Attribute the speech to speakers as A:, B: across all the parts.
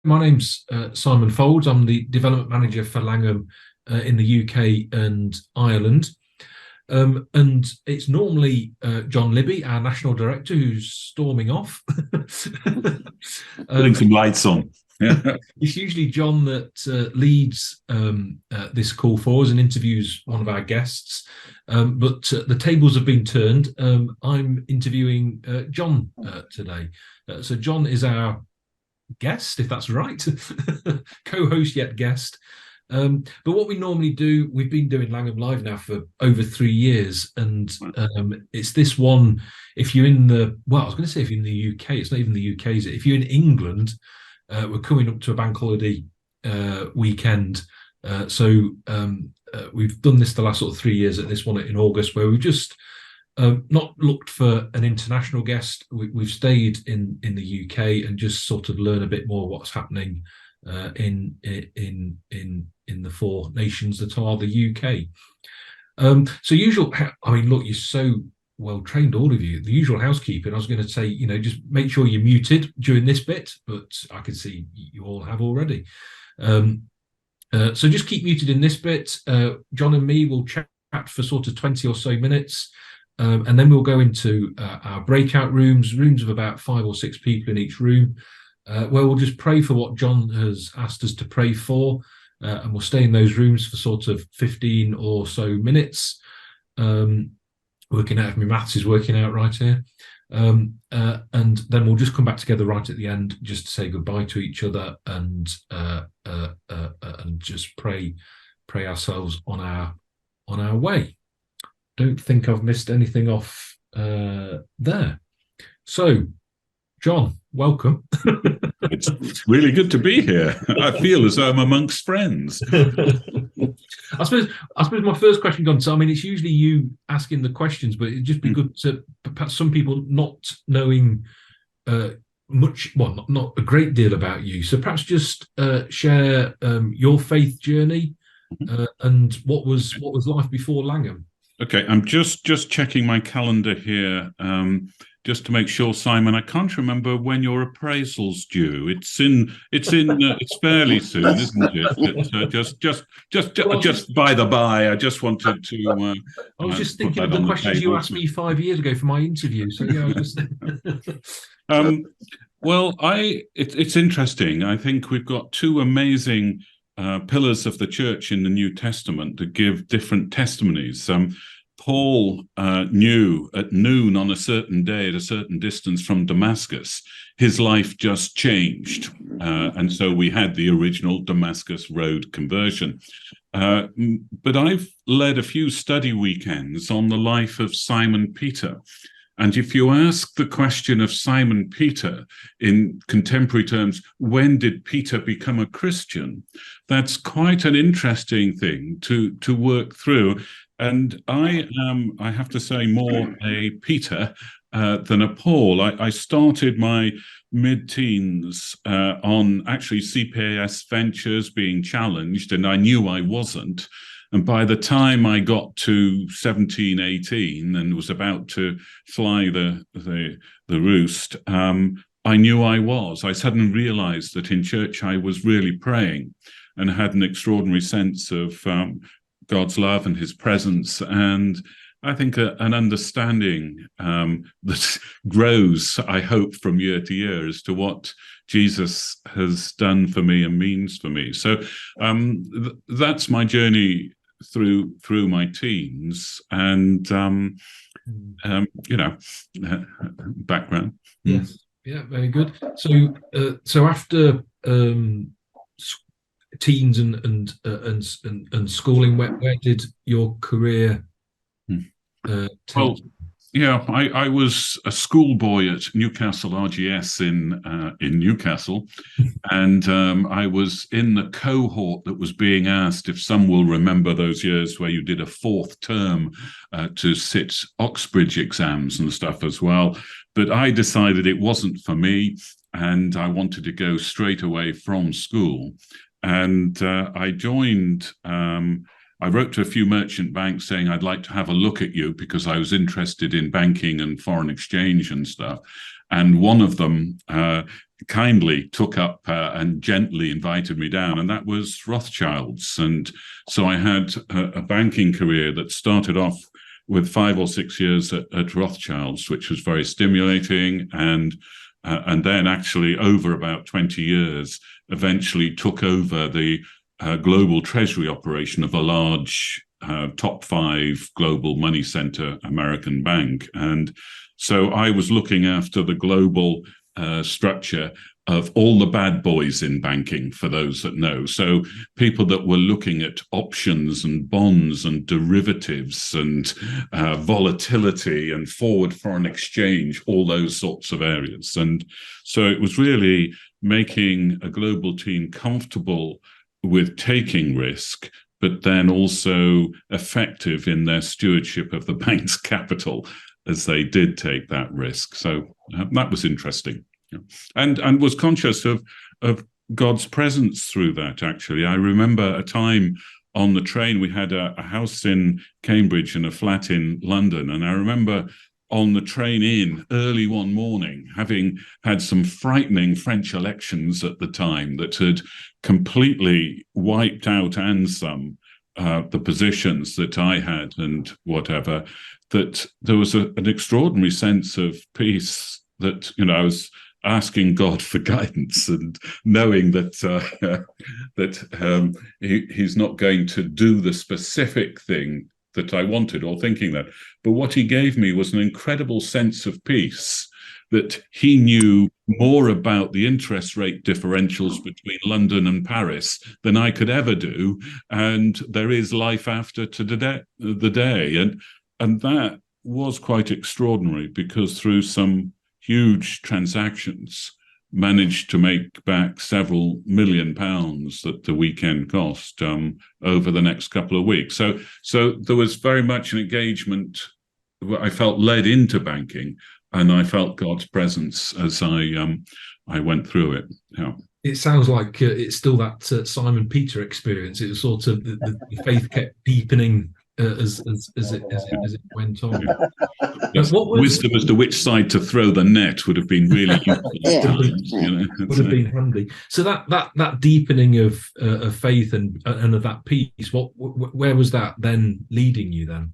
A: my name's Simon Foulds. I'm the development manager for Langham in the UK and Ireland. And it's normally John Libby, our national director, who's storming off.
B: Putting some lights on.
A: It's usually John that leads this call for us and interviews one of our guests. But the tables have been turned. I'm interviewing John today. So John is our guest, if that's right, co-host yet guest. But what we normally do, we've been doing Langham Live now for over 3 years, and it's this one. If you're in I was going to say if you're in the UK, it's not even the UK, is it? If you're in England, we're coming up to a bank holiday weekend, so we've done this the last sort of 3 years at this one in August, where we've just not looked for an international guest. We've stayed in the UK and just sort of learn a bit more what's happening in the four nations that are the UK. So usual, I mean, look, you're so well trained, all of you. The usual housekeeping, I was going to say, just make sure you're muted during this bit, but I can see you all have already. So just keep muted in this bit. John and me will chat for sort of 20 or so minutes. And then we'll go into our breakout rooms of about 5 or 6 people in each room, where we'll just pray for what John has asked us to pray for. And we'll stay in those rooms for sort of 15 or so minutes. Working out if my maths is working out right here. And then we'll just come back together right at the end, just to say goodbye to each other and just pray ourselves on our way. Don't think I've missed anything off there. So, John, welcome.
B: It's really good to be here. I feel as though I'm amongst friends.
A: I suppose my first question, John, so I mean, it's usually you asking the questions, but it'd just be good to perhaps some people not knowing much, well, not a great deal about you. So perhaps just share your faith journey and what was life before Langham.
B: Okay, I'm just checking my calendar here, just to make sure, Simon. I can't remember when your appraisal's due. It's fairly soon, isn't it? Just by the by, I just wanted to.
A: I was just thinking of the questions you asked me 5 years ago for my interview. So yeah, I was just.
B: Well, it's interesting. I think we've got two amazing pillars of the church in the New Testament that give different testimonies. Paul knew at noon on a certain day at a certain distance from Damascus, his life just changed. And so we had the original Damascus Road conversion. But I've led a few study weekends on the life of Simon Peter. And if you ask the question of Simon Peter in contemporary terms, when did Peter become a Christian? That's quite an interesting thing to work through. And I am, I have to say, more a Peter than a Paul. I started my mid-teens on actually CPAS ventures being challenged, and I knew I wasn't. And by the time I got to 17, 18 and was about to fly the roost, I knew I was. I suddenly realized that in church I was really praying and had an extraordinary sense of God's love and his presence. And I think an understanding that grows, I hope, from year to year as to what Jesus has done for me and means for me. So that's my journey through my teens and background.
A: Yes, yeah, very good. So after teens and schooling, where did your career take?
B: Well, yeah, I was a schoolboy at Newcastle RGS in Newcastle, and I was in the cohort that was being asked, if some will remember those years where you did a 4th term to sit Oxbridge exams and stuff as well. But I decided it wasn't for me, and I wanted to go straight away from school. And I joined I wrote to a few merchant banks saying I'd like to have a look at you because I was interested in banking and foreign exchange and stuff. And one of them kindly took up and gently invited me down, and that was Rothschilds. And so I had a banking career that started off with 5 or 6 years at Rothschilds, which was very stimulating, and then actually over about 20 years, eventually took over the global treasury operation of a large top 5 global money center American bank. And so I was looking after the global structure of all the bad boys in banking, for those that know. So people that were looking at options and bonds and derivatives and volatility and forward foreign exchange, all those sorts of areas. And so it was really making a global team comfortable with taking risk, but then also effective in their stewardship of the bank's capital as they did take that risk. So that was interesting. And was conscious of God's presence through that, actually. I remember a time on the train, we had a house in Cambridge and a flat in London. And I remember on the train in early one morning, having had some frightening French elections at the time that had completely wiped out and some the positions that I had and whatever, that there was an extraordinary sense of peace that, I was asking God for guidance and knowing that he's not going to do the specific thing that I wanted, or thinking that. But what he gave me was an incredible sense of peace, that he knew more about the interest rate differentials between London and Paris than I could ever do. And there is life after the day. And that was quite extraordinary, because through some huge transactions, managed to make back several £1 million that the weekend cost over the next couple of weeks. So there was very much an engagement. I felt led into banking, and I felt God's presence as I went through it. Yeah.
A: It sounds like it's still that Simon Peter experience. It was sort of the faith kept deepening as it went on.
B: Yes. Wisdom as to which side to throw the net would have been really useful.
A: Would have been handy. So that deepening of faith and of that peace, where was that then leading you then?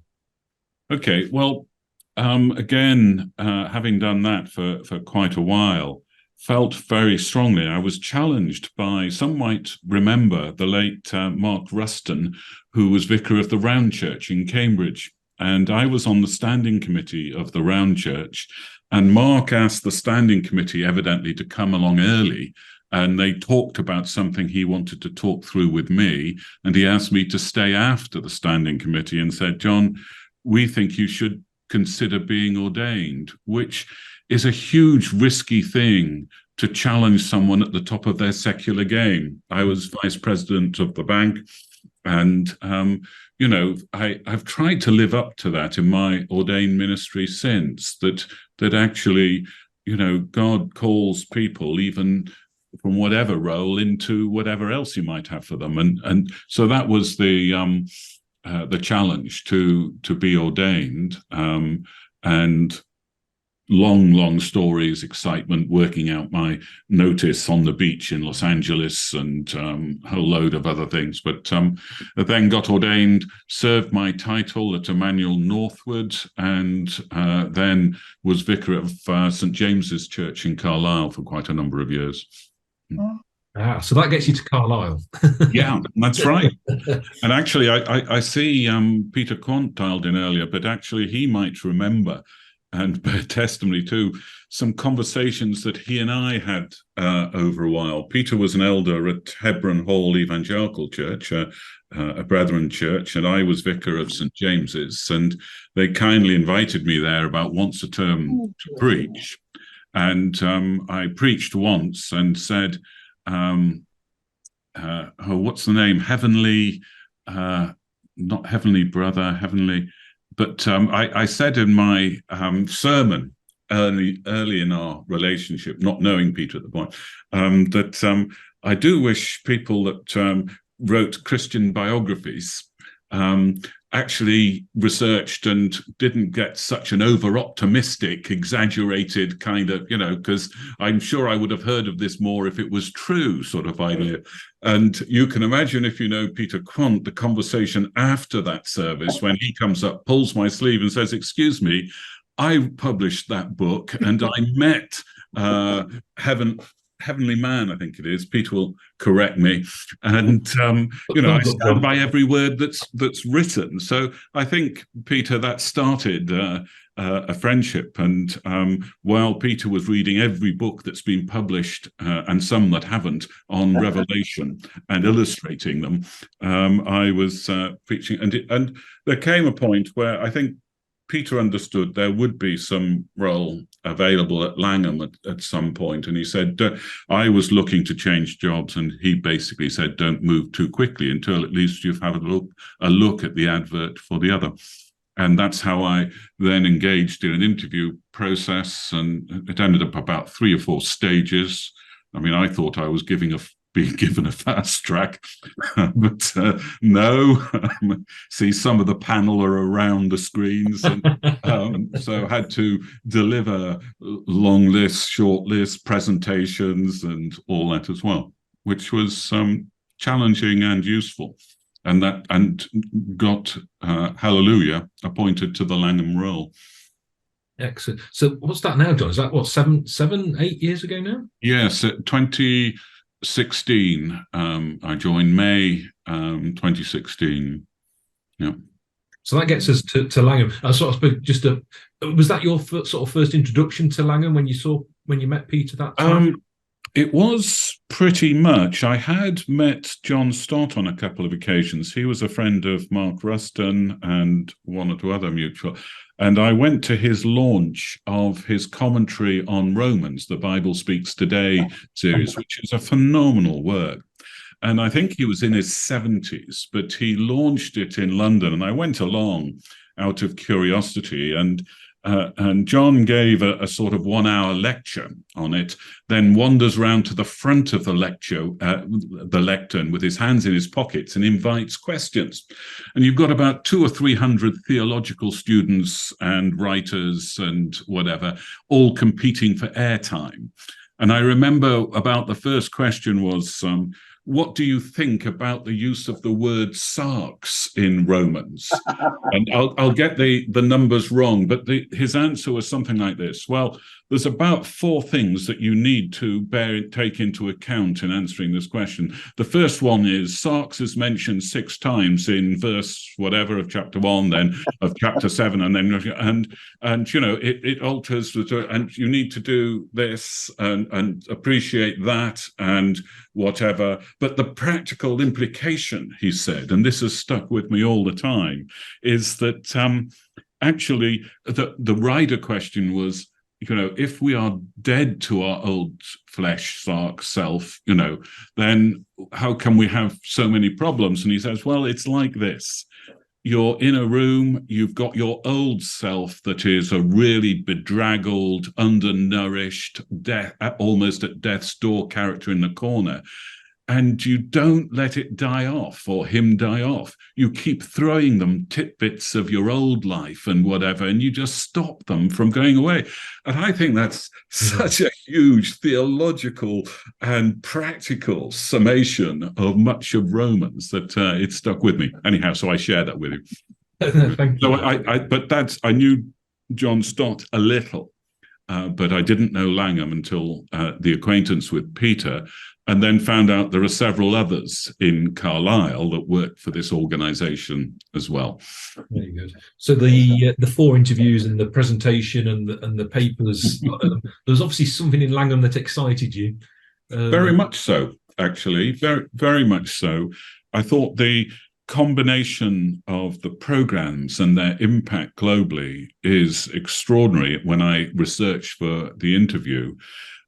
B: Okay, well, again, having done that for quite a while, felt very strongly. I was challenged by, some might remember, the late Mark Ruston, who was vicar of the Round Church in Cambridge. And I was on the standing committee of the Round Church. And Mark asked the standing committee evidently to come along early. And they talked about something he wanted to talk through with me. And he asked me to stay after the standing committee and said, John, we think you should consider being ordained, which is a huge risky thing to challenge someone at the top of their secular game. I was vice president of the bank, and I've tried to live up to that in my ordained ministry since, that actually, God calls people even from whatever role into whatever else you might have for them, and so that was the challenge to be ordained, and long stories, excitement, working out my notice on the beach in Los Angeles, and a whole load of other things. But I then got ordained, served my title at Emmanuel Northwood, and then was vicar of St. James's Church in Carlisle for quite a number of years.
A: So that gets you to Carlisle.
B: Yeah, that's right. And actually, I see Peter Quant dialed in earlier, but actually he might remember and bear testimony to some conversations that he and I had over a while. Peter was an elder at Hebron Hall Evangelical Church, a brethren church, and I was vicar of St. James's, and they kindly invited me there about once a term to preach. And I preached once and said, what's the name? Heavenly, not Heavenly Brother, Heavenly... But I said in my sermon early in our relationship, not knowing Peter at the point, that I do wish people that wrote Christian biographies actually researched and didn't get such an over-optimistic, exaggerated kind of, because I'm sure I would have heard of this more if it was true sort of idea. And you can imagine, if you know Peter Quant, the conversation after that service when he comes up, pulls my sleeve and says, "Excuse me, I published that book and I met Heavenly Man, I think it is. Peter will correct me, and I stand by every word that's written." So I think, Peter, that started a friendship. And while Peter was reading every book that's been published, and some that haven't, on Revelation and illustrating them, I was preaching, and there came a point where I think Peter understood there would be some role available at Langham at some point. And he said, I was looking to change jobs, and he basically said, don't move too quickly until at least you've had a look at the advert for the other. And that's how I then engaged in an interview process, and it ended up about 3 or 4 stages. I mean, I thought I was being given a fast track, but no. See, some of the panel are around the screens, and so had to deliver long lists, short lists, presentations, and all that as well, which was challenging and useful, and got hallelujah appointed to the Langham role.
A: Excellent. So what's that now, John? Is that what, 8 years ago now?
B: Yes, 2016. I joined May 2016. Yeah.
A: So that gets us to Langham. Was that your sort of first introduction to Langham when you met Peter that time?
B: It was pretty much. I had met John Stott on a couple of occasions. He was a friend of Mark Ruston and one or two other mutual. And I went to his launch of his commentary on Romans, the Bible Speaks Today series, which is a phenomenal work. And I think he was in his 70s, but he launched it in London. And I went along out of curiosity, and John gave a sort of 1-hour lecture on it, then wanders round to the front of the lectern with his hands in his pockets and invites questions. And you've got about 200 or 300 theological students and writers and whatever, all competing for airtime. And I remember about the first question was, what do you think about the use of the word sarx in Romans? And I'll get the numbers wrong, but his answer was something like this. Well, there's about 4 things that you need to take into account in answering this question. The first one is sarx is mentioned 6 times in verse whatever of chapter 1, then of chapter 7, and then it alters, and you need to do this and appreciate that and whatever. But the practical implication, he said, and this has stuck with me all the time, is that actually the rider question was, if we are dead to our old flesh, sark, self, then how can we have so many problems? And he says, well, it's like this. You're in a room, you've got your old self that is a really bedraggled, undernourished, almost at death's door character in the corner. And you don't let it die off or him die off. You keep throwing them tidbits of your old life and whatever, and you just stop them from going away. And I think that's such a huge theological and practical summation of much of Romans that it stuck with me. Anyhow, so I share that with you.
A: Thank you.
B: So I knew John Stott a little, but I didn't know Langham until the acquaintance with Peter, and then found out there are several others in Carlisle that work for this organization as well.
A: Very good. So the 4 interviews and the presentation and the papers, there's obviously something in Langham that excited you.
B: Very much so, actually. Very, very much so. I thought the combination of the programs and their impact globally is extraordinary when I researched for the interview.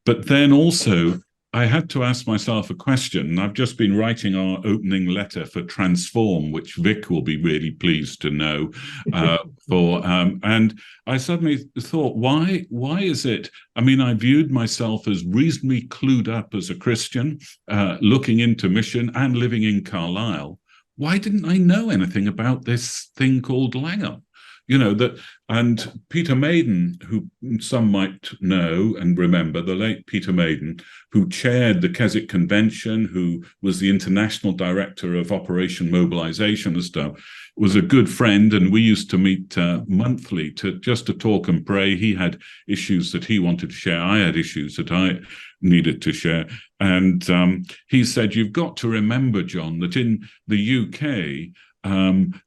B: But then also, I had to ask myself a question. I've just been writing our opening letter for Transform, which Vic will be really pleased to know. And I suddenly thought, why is it? I mean, I viewed myself as reasonably clued up as a Christian, looking into mission and living in Carlisle. why didn't I know anything about this thing called Langham? And Peter Maiden, who some might know and remember, the late Peter Maiden, who chaired the Keswick Convention, who was the international director of Operation Mobilization and stuff, was a good friend, and we used to meet monthly to talk and pray. He had issues that he wanted to share. I had issues that I needed to share. And he said, you've got to remember, John, that in the UK,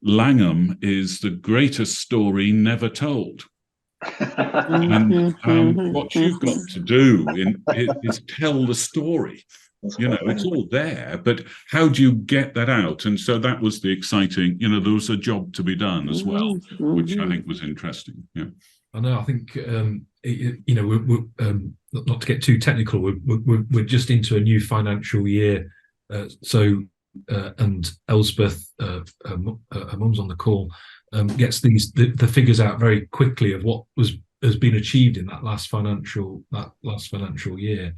B: Langham is the greatest story never told. And what you've got to do is tell the story. It's all there, but how do you get that out? And so that was the exciting, there was a job to be done as well, which I think was interesting. Yeah.
A: I know. I think we're not to get too technical. We're just into a new financial year, and Elspeth, her mum's on the call, gets the figures out very quickly of what has been achieved in that last financial year.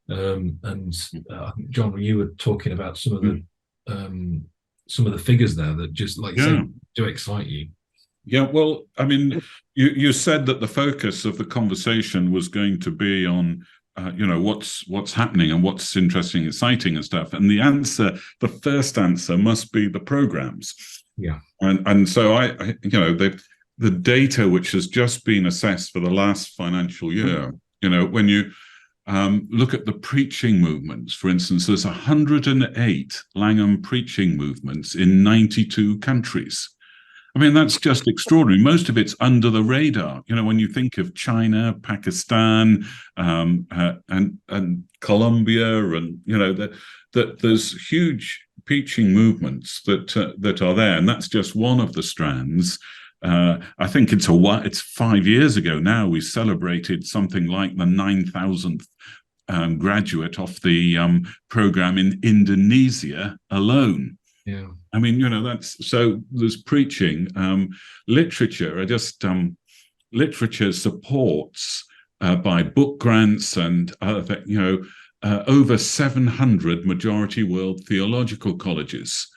A: And I think, John, you were talking about some of the figures there that just, like you say, do excite you.
B: Yeah, well, I mean, you said that the focus of the conversation was going to be on, what's happening and what's interesting, exciting and stuff. And the first answer must be the programs.
A: Yeah.
B: And so the data which has just been assessed for the last financial year, when you look at the preaching movements, for instance, there's 108 Langham preaching movements in 92 countries. I mean, that's just extraordinary. Most of it's under the radar. When you think of China, Pakistan, and Colombia, and that there's huge preaching movements that are there, and that's just one of the strands. I think it's 5 years ago now we celebrated something like the 9,000th graduate off the program in Indonesia alone.
A: Yeah.
B: I mean, that's so. There's preaching, literature. Literature supports by book grants and other, over 700 majority world theological colleges,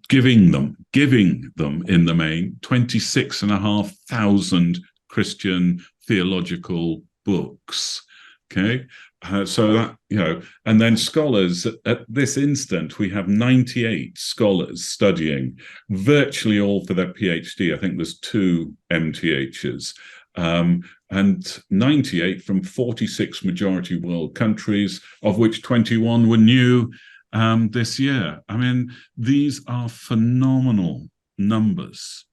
B: giving them in the main 26,500 Christian theological books. Okay. So that, and then scholars, at this instant, we have 98 scholars studying, virtually all for their PhD. I think there's 2 MTHs, and 98 from 46 majority world countries, of which 21 were new this year. I mean, these are phenomenal numbers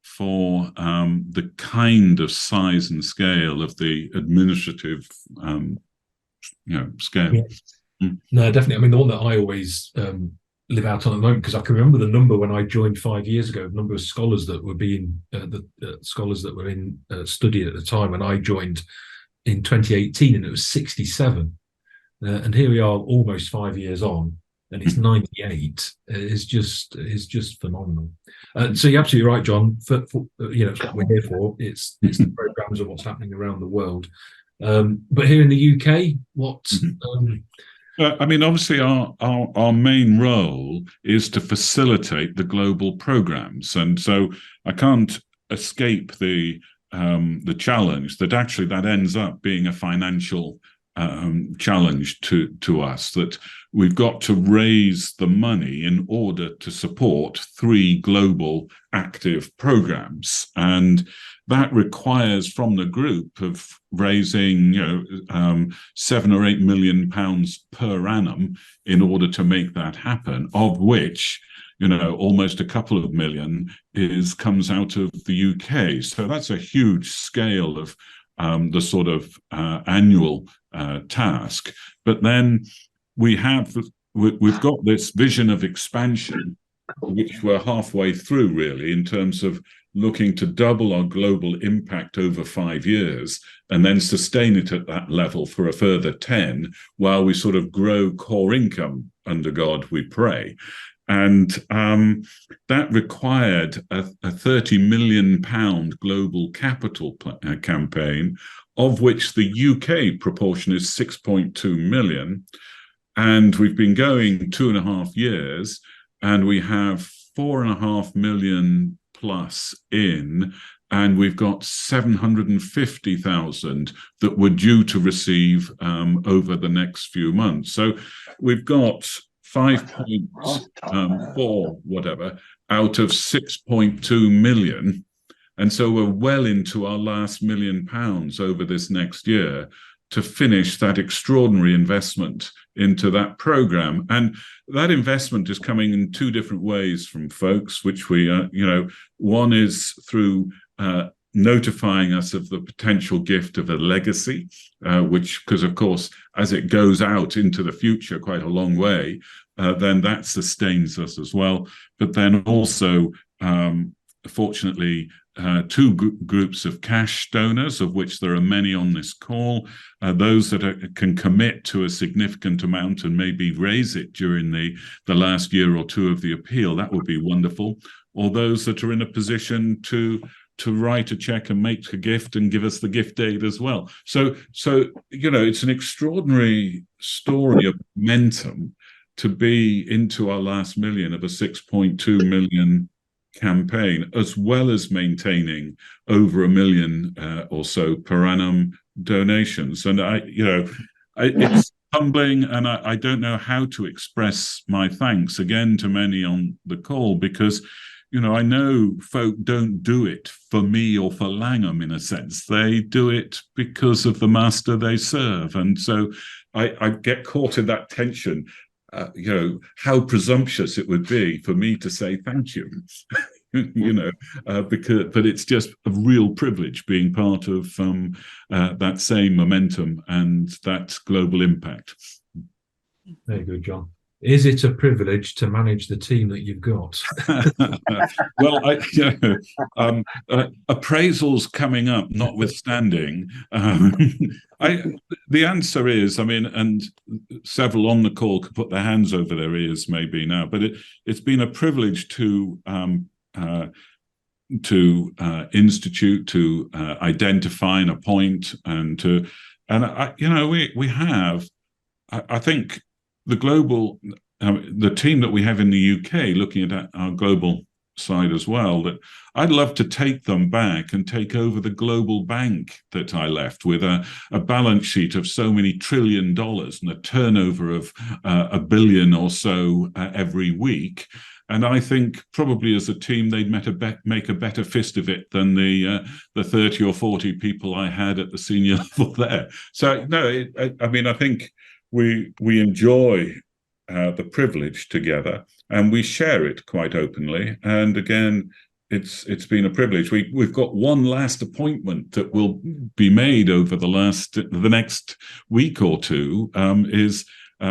B: for the kind of size and scale of the administrative scale.
A: Yeah. No, definitely. I mean, the one that I always live out on at the moment, because I can remember the number when I joined 5 years ago, the number of scholars that were being scholars that were in study at the time when I joined in 2018, and it was 67. And here we are, almost 5 years on, and it's 98. It's just phenomenal. So you're absolutely right, John. It's what we're here for. It's the programs of what's happening around the world. But here in the UK, what?
B: I mean, obviously, our main role is to facilitate the global programs, and so I can't escape the challenge that actually that ends up being a financial challenge to us, that we've got to raise the money in order to support 3 global active programs, and that requires from the group of raising 7 or 8 million pounds per annum in order to make that happen, of which almost a couple of million comes out of the UK. So that's a huge scale of the sort of annual task. But then we've got this vision of expansion, which we're halfway through really, in terms of looking to double our global impact over 5 years and then sustain it at that level for a further 10 while we sort of grow core income under God, we pray. And that required a £30 million global capital campaign, of which the UK proportion is 6.2 million. And we've been going 2.5 years, and we have 4.5 million plus in, and we've got 750,000 that we're due to receive over the next few months. So we've got 5.4 whatever out of 6.2 million. And so we're well into our last £1 million over this next year to finish that extraordinary investment into that program. And that investment is coming in two different ways from folks, which we, one is through notifying us of the potential gift of a legacy, which, because of course, as it goes out into the future quite a long way, then that sustains us as well. But then also, fortunately, two groups of cash donors, of which there are many on this call, those that can commit to a significant amount and maybe raise it during the last year or two of the appeal. That would be wonderful. Or those that are in a position to write a check and make a gift and give us the gift aid as well. So it's an extraordinary story of momentum to be into our last million of a 6.2 million campaign, as well as maintaining over 1 million or so per annum donations. And it's humbling, and I don't know how to express my thanks again to many on the call, because I know folk don't do it for me or for Langham in a sense. They do it because of the master they serve. And so I get caught in that tension. How presumptuous it would be for me to say thank you, but it's just a real privilege being part of that same momentum and that global impact.
A: Very good, John. Is it a privilege to manage the team that you've got?
B: Well, appraisals coming up, notwithstanding, the answer is, and several on the call could put their hands over their ears maybe now, but it's been a privilege to institute, to identify and appoint, I think the team that we have in the UK, looking at our global side as well, that I'd love to take them back and take over the global bank that I left with a balance sheet of so many $1 trillion and a turnover of $1 billion or so every week. And I think probably as a team, they'd make a better fist of it than the 30 or 40 people I had at the senior level there. So, no, I think we enjoy the privilege together, and we share it quite openly. And again, it's been a privilege. We've got one last appointment that will be made over the next week or two. Is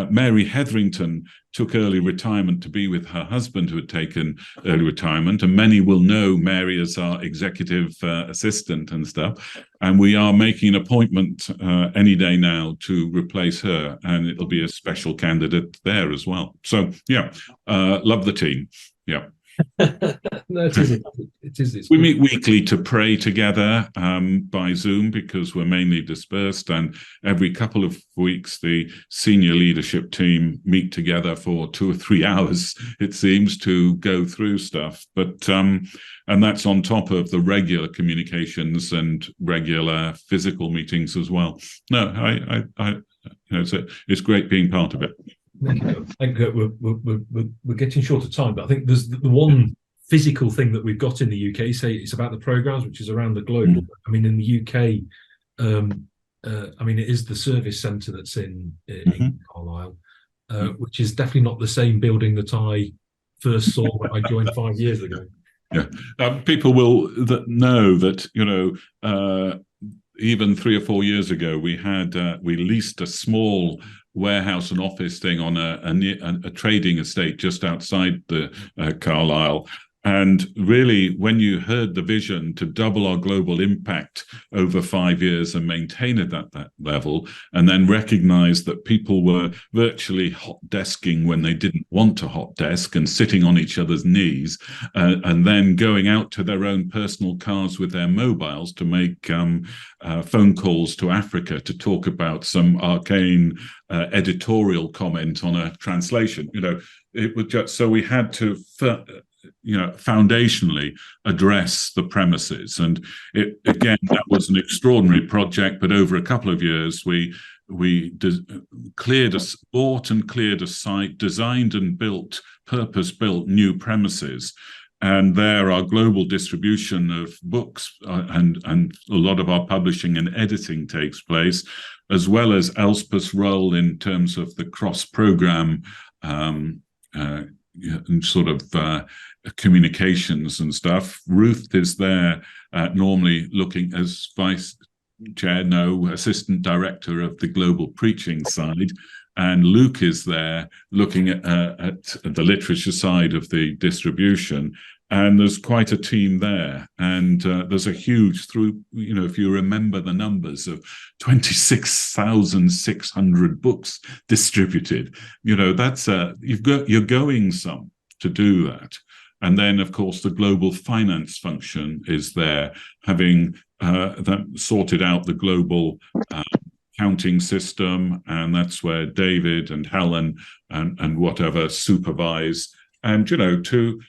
B: Mary Hetherington took early retirement to be with her husband, who had taken early retirement, and many will know Mary as our executive assistant and stuff. And we are making an appointment any day now to replace her, and it'll be a special candidate there as well. So love the team. Yeah.
A: No, it is.
B: We meet weekly to pray together by Zoom, because we're mainly dispersed, and every couple of weeks the senior leadership team meet together for 2 or 3 hours, it seems, to go through stuff. But and that's on top of the regular communications and regular physical meetings as well. No, it's great being part of it.
A: I think we're getting short of time, but I think there's the one physical thing that we've got in the UK. Say it's about the programs, which is around the globe. In the UK, it is the service centre that's in Carlisle, which is definitely not the same building that I first saw when I joined 5 years ago.
B: Yeah, people will know that even 3 or 4 years ago we leased a small warehouse and office thing on a trading estate just outside the Carlisle. And really, when you heard the vision to double our global impact over 5 years and maintain it at that level, and then recognize that people were virtually hot desking when they didn't want to hot desk and sitting on each other's knees, and then going out to their own personal cars with their mobiles to make phone calls to Africa to talk about some arcane editorial comment on a translation. It was just so we had to foundationally address the premises. And again, that was an extraordinary project, but over a couple of years, we bought and cleared a site, designed and built, purpose-built new premises. And there our global distribution of books and a lot of our publishing and editing takes place, as well as Elspeth's role in terms of the cross-program sort of communications and stuff. Ruth is there normally looking as vice chair, assistant director of the global preaching side. And Luke is there looking at the literature side of the distribution. And there's quite a team there. And there's a huge if you remember the numbers of 26,600 books distributed, that's you're going some to do that. And then, of course, the global finance function is there, having that sorted out the global accounting system, and that's where David and Helen and whatever supervise, and to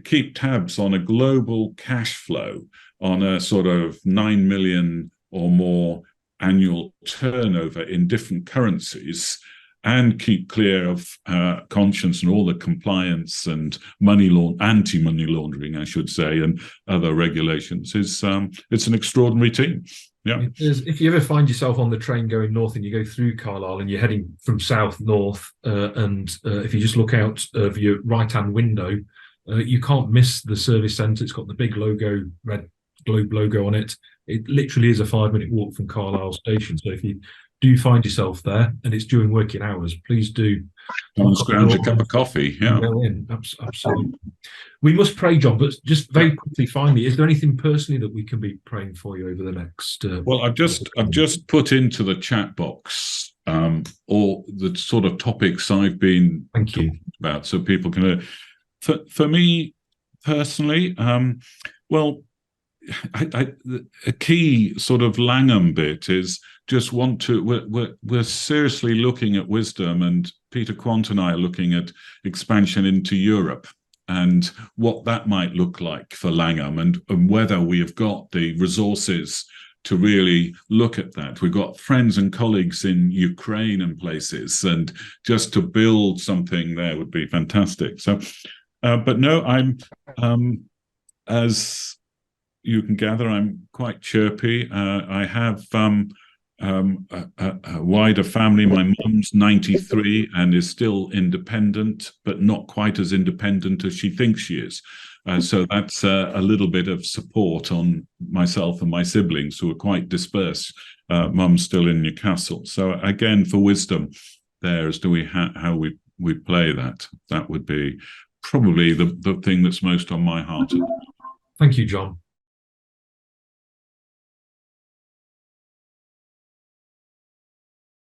B: keep tabs on a global cash flow on a sort of 9 million or more annual turnover in different currencies, and keep clear of conscience and all the compliance and anti-money laundering, I should say, and other regulations. It's an extraordinary team. Yeah.
A: If you ever find yourself on the train going north and you go through Carlisle and you're heading from south north, and if you just look out of your right-hand window, you can't miss the service centre. It's got the big logo, red globe logo on it. It literally is a 5-minute walk from Carlisle station. So if you do find yourself there and it's during working hours, please do
B: scrounge a cup of coffee. Yeah,
A: absolutely. We must pray, John, but just very quickly, finally, is there anything personally that we can be praying for you over the next?
B: Well, I've just put into the chat box all the sort of topics I've been talking about, so people can. For me personally, well, a key sort of Langham bit is just we're seriously looking at wisdom, and Peter Quant and I are looking at expansion into Europe and what that might look like for Langham, and whether we have got the resources to really look at that. We've got friends and colleagues in Ukraine and places, and just to build something there would be fantastic. So, but no, I'm as you can gather, I'm quite chirpy. I have a wider family. My mum's 93 and is still independent, but not quite as independent as she thinks she is. So that's a little bit of support on myself and my siblings, who are quite dispersed. Mum's still in Newcastle. So again, for wisdom there as to how we play that would be probably the thing that's most on my heart.
A: Thank you, John.